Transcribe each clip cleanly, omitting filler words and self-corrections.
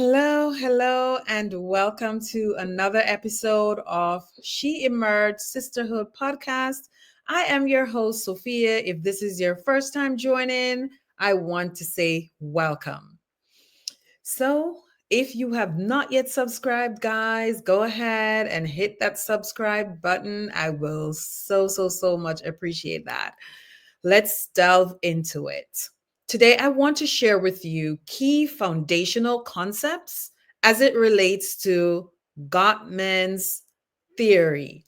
Hello, hello, and welcome to another episode of She Emerged Sisterhood podcast. I am your host, Sophia. If this is your first time joining, I want to say welcome. So, if you have not yet subscribed, guys, go ahead and hit that subscribe button. I will so much appreciate that. Let's delve into it. Today, I want to share with you key foundational concepts as it relates to Gottman's theory.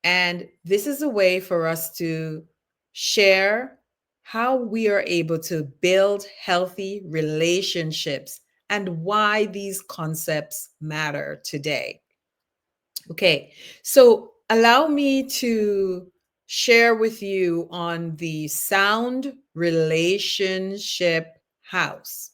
And this is a way for us to share how we are able to build healthy relationships and why these concepts matter today. Okay, so allow me to share with you on the sound relationship house.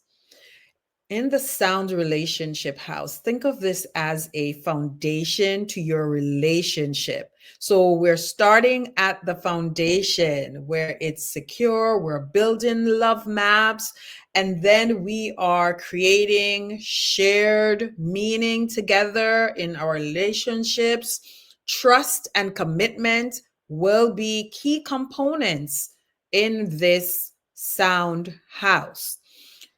In the sound relationship house, think of this as a foundation to your relationship. So we're starting at the foundation where it's secure, we're building love maps, and then we are creating shared meaning together in our relationships. Trust and commitment will be key components in this sound house.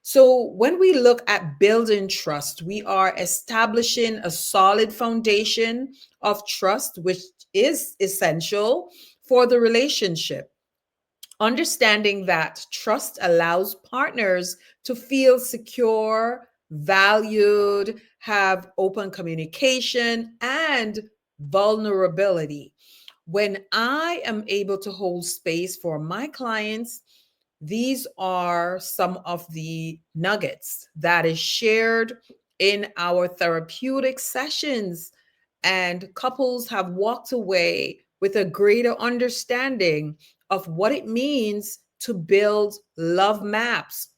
So, when we look at building trust, we are establishing a solid foundation of trust, which is essential for the relationship. Understanding that trust allows partners to feel secure, valued, have open communication, and vulnerability. When I am able to hold space for my clients, these are some of the nuggets that is shared in our therapeutic sessions. And couples have walked away with a greater understanding of what it means to build love maps.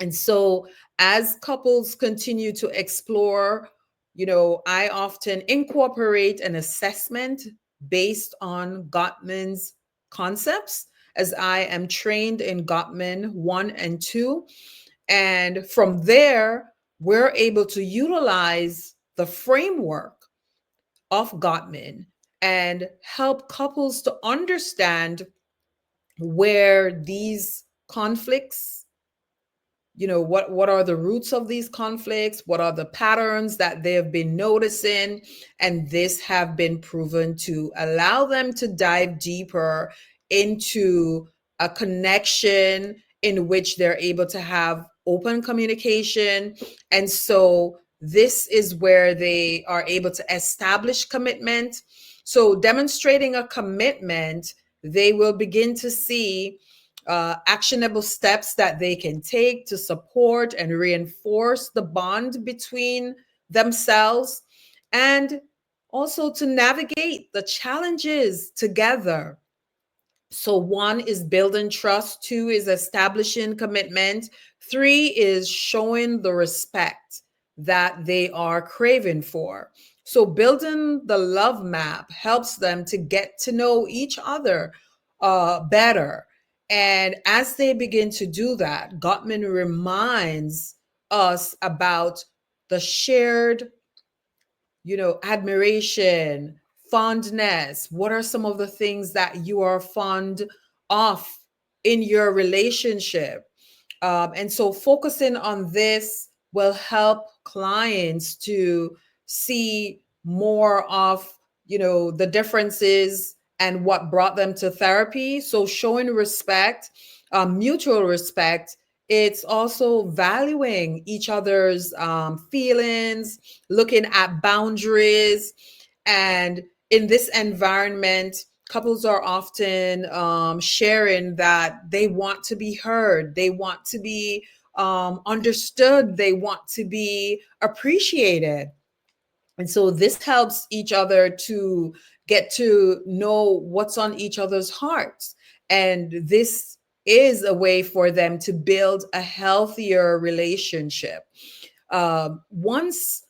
And so, as couples continue to explore, I often incorporate an assessment based on Gottman's concepts, as I am trained in Gottman 1 and 2. And from there, we're able to utilize the framework of Gottman and help couples to understand where these conflicts, what are the roots of these conflicts, what are the patterns that they have been noticing, and this have been proven to allow them to dive deeper into a connection in which they're able to have open communication. And so this is where they are able to establish commitment. So demonstrating a commitment, they will begin to see actionable steps that they can take to support and reinforce the bond between themselves, and also to navigate the challenges together. So, one is building trust, two is establishing commitment, three is showing the respect that they are craving for. So, building the love map helps them to get to know each other better. And as they begin to do that, Gottman reminds us about the shared, admiration, fondness. What are some of the things that you are fond of in your relationship? And so focusing on this will help clients to see more of, the differences and what brought them to therapy. So showing respect, mutual respect, it's also valuing each other's feelings, looking at boundaries. And in this environment, couples are often sharing that they want to be heard, they want to be understood, they want to be appreciated. And so this helps each other to get to know what's on each other's hearts. And this is a way for them to build a healthier relationship. Once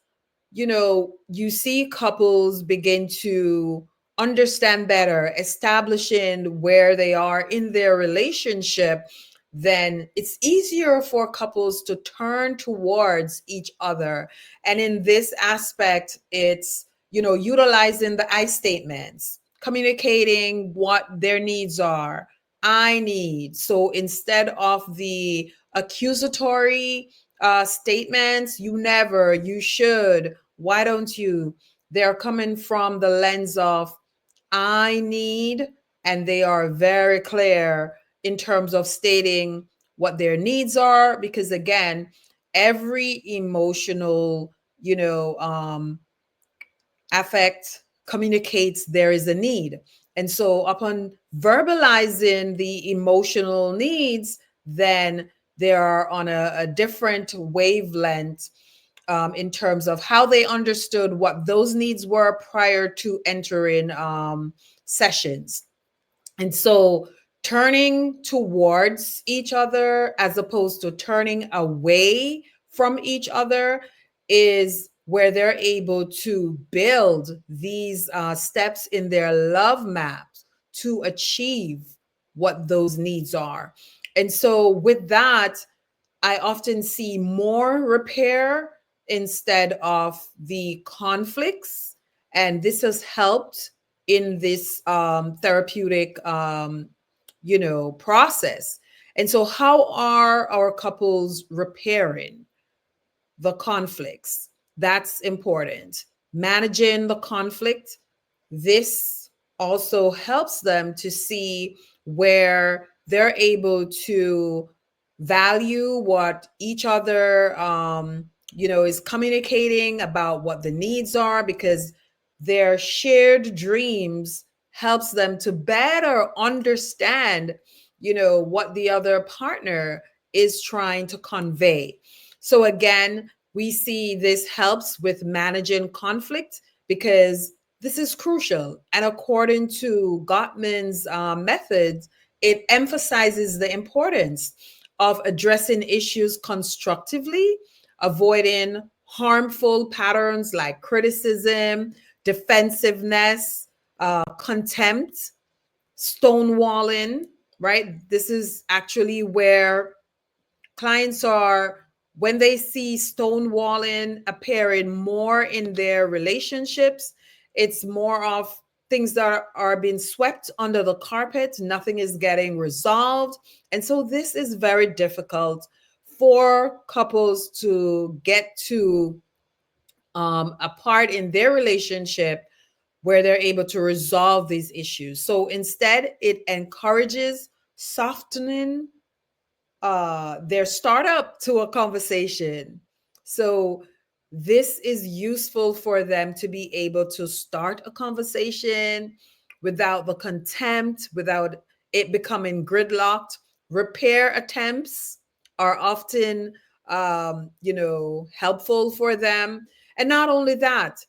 you see couples begin to understand better, establishing where they are in their relationship, then it's easier for couples to turn towards each other. And in this aspect, it's, utilizing the I statements, communicating what their needs are. I need. So instead of the accusatory statements, you never, you should, why don't you? They're coming from the lens of I need, and they are very clear in terms of stating what their needs are, because again, every emotional, affect communicates there is a need. And so upon verbalizing the emotional needs, then they are on a different wavelength, in terms of how they understood what those needs were prior to entering sessions. And so turning towards each other as opposed to turning away from each other is where they're able to build these steps in their love maps to achieve what those needs are. And so with that, I often see more repair instead of the conflicts. And this has helped in this therapeutic, process. And so, how are our couples repairing the conflicts? That's important. Managing the conflict. This also helps them to see where they're able to value what each other is communicating about what the needs are, because their shared dreams helps them to better understand what the other partner is trying to convey. So again, we see this helps with managing conflict, because this is crucial. And according to Gottman's methods, it emphasizes the importance of addressing issues constructively, avoiding harmful patterns like criticism, defensiveness, contempt, stonewalling, right? This is actually where clients are, when they see stonewalling appearing more in their relationships, it's more of things that are being swept under the carpet, nothing is getting resolved. And so this is very difficult for couples to get to a part in their relationship where they're able to resolve these issues. So instead, it encourages softening their startup to a conversation. So this is useful for them to be able to start a conversation without the contempt, without it becoming gridlocked. Repair attempts are often, helpful for them. And not only that,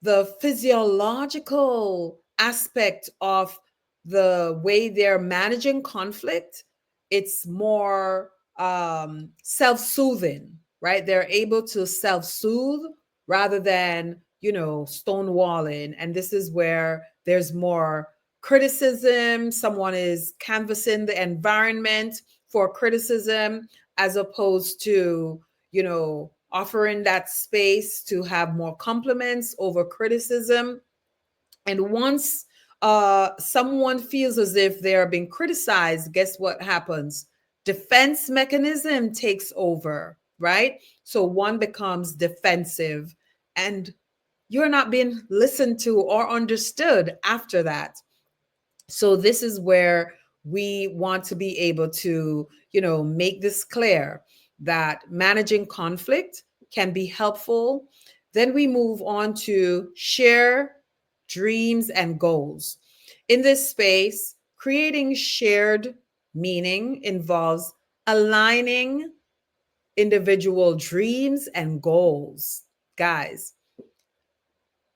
the physiological aspect of the way they're managing conflict, it's more self-soothing, right? They're able to self-soothe rather than stonewalling. And this is where there's more criticism. Someone is canvassing the environment for criticism, as opposed to offering that space to have more compliments over criticism. And once someone feels as if they're being criticized, guess what happens? Defense mechanism takes over, right? So one becomes defensive, and you're not being listened to or understood after that. So this is where we want to be able to, make this clear that managing conflict can be helpful. Then we move on to share dreams and goals. In this space, creating shared meaning involves aligning individual dreams and goals. Guys,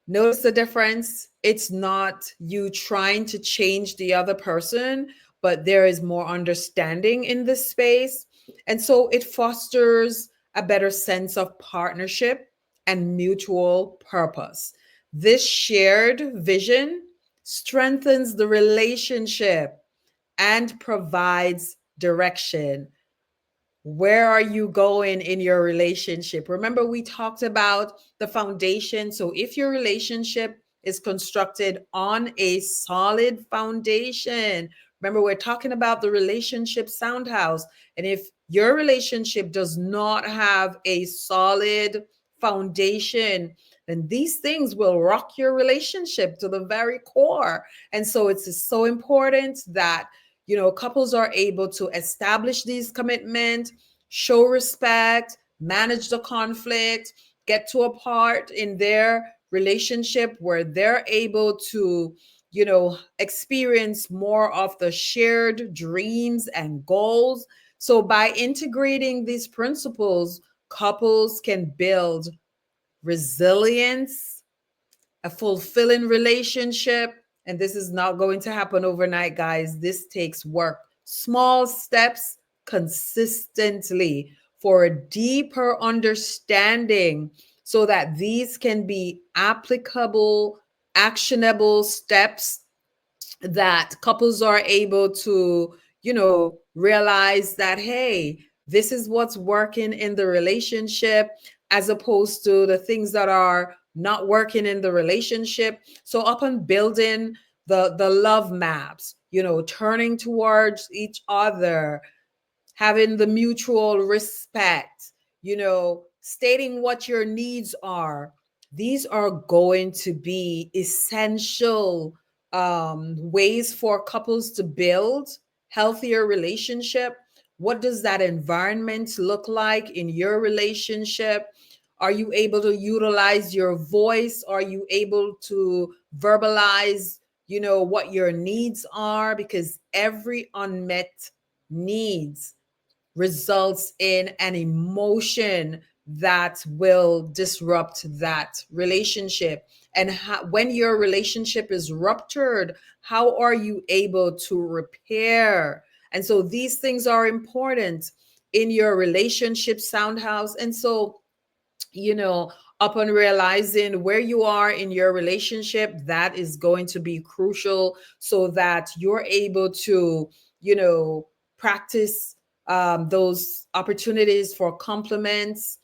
notice the difference. It's not you trying to change the other person, but there is more understanding in this space. And so it fosters a better sense of partnership and mutual purpose. This shared vision strengthens the relationship and provides direction. Where are you going in your relationship? Remember, we talked about the foundation. So, if your relationship is constructed on a solid foundation, remember, we're talking about the relationship sound house. And if your relationship does not have a solid foundation, then these things will rock your relationship to the very core. And so, it's so important that couples are able to establish these commitments, show respect, manage the conflict, get to a part in their relationship where they're able to experience more of the shared dreams and goals. So by integrating these principles, couples can build resilience, a fulfilling relationship. And this is not going to happen overnight, guys. This takes work, small steps consistently for a deeper understanding so that these can be applicable, actionable steps that couples are able to, realize that, hey, this is what's working in the relationship as opposed to the things that are not working in the relationship. So upon building the love maps, turning towards each other, having the mutual respect, stating what your needs are. These are going to be essential ways for couples to build healthier relationship. What does that environment look like in your relationship? Are you able to utilize your voice? Are you able to verbalize, what your needs are? Because every unmet needs results in an emotion that will disrupt that relationship. And when your relationship is ruptured, how are you able to repair? And so these things are important in your relationship sound house. And so, you know, upon realizing where you are in your relationship, that is going to be crucial so that you're able to, practice those opportunities for compliments,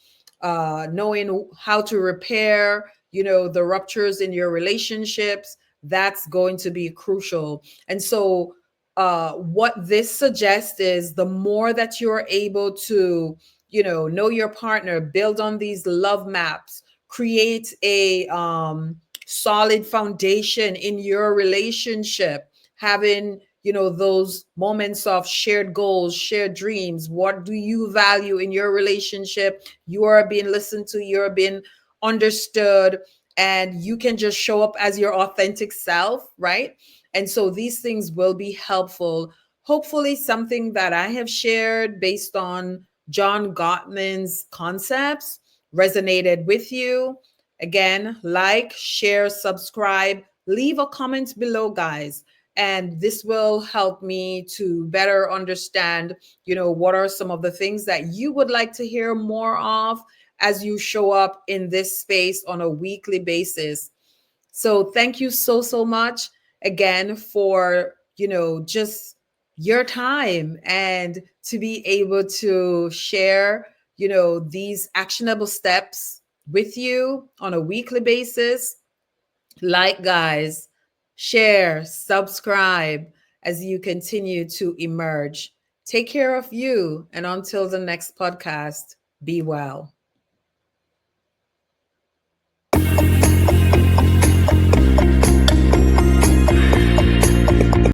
knowing how to repair, the ruptures in your relationships. That's going to be crucial. And so, what this suggests is the more that you're able to know your partner, build on these love maps, create a solid foundation in your relationship, having those moments of shared goals, shared dreams. What do you value in your relationship? You are being listened to, you're being understood, and you can just show up as your authentic self, right? And so these things will be helpful. Hopefully something that I have shared based on John Gottman's concepts resonated with you. Again, like, share, subscribe, leave a comment below, guys. And this will help me to better understand, what are some of the things that you would like to hear more of as you show up in this space on a weekly basis. So thank you so, so much again for, just your time and to be able to share, these actionable steps with you on a weekly basis. Like, guys, share, subscribe as you continue to emerge. Take care of you. And until the next podcast, be well.